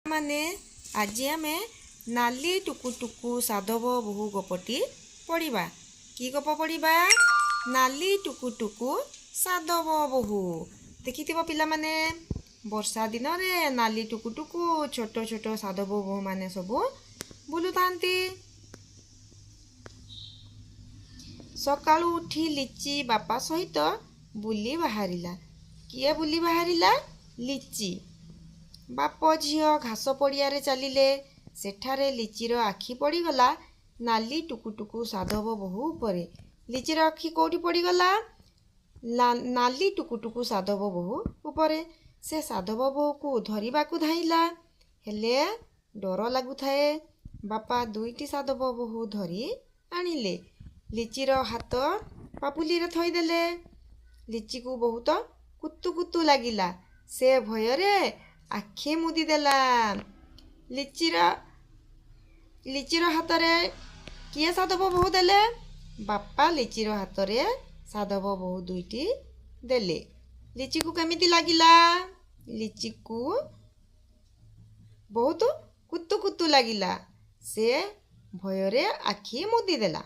माने आज आमे नाली टुकु टुकु साधव बहु गपटी पढ़िबा। की गप पढ़िबा? नाली टुकु टुकु साधव बहु। देखिथिबो पिला माने वर्षा दिन रे नाली टुकु टुकु छोट छोट साधव बहु माने सबु बुलु थांती। सकाळु उठी लिची बापा सहित बुली बाहरिला। किए बुली बाहरिला? लिची। बाप झियो घास पड़िया चलिले। सेठारे लिचीर आखि पड़गला नाली टुकु टुकु साधव बहु उपरे। लिचीर आखि कौटी पड़गला? नाली टुकु टुकु साधव बहु उपरे। से साधव बहु को धरिबा को धाइला, हेले डर लागुथाए। बापा दुईटी साधव बहु धरी आनिले। लिचीर हाथ पापुली रे थईदेले। लिची को बहुत कुतु कुतु लागिला। से भयरे आखि मुदी देला। लिचीर हाथरे किए साधव बहु देले? बापा लिचीर हाथरे साधव बहु दुईटी देले। लिची को केमिति लागिला? लिची को बहुत कुतु कुतु लागिला। से भयरे आखि मुदी देला।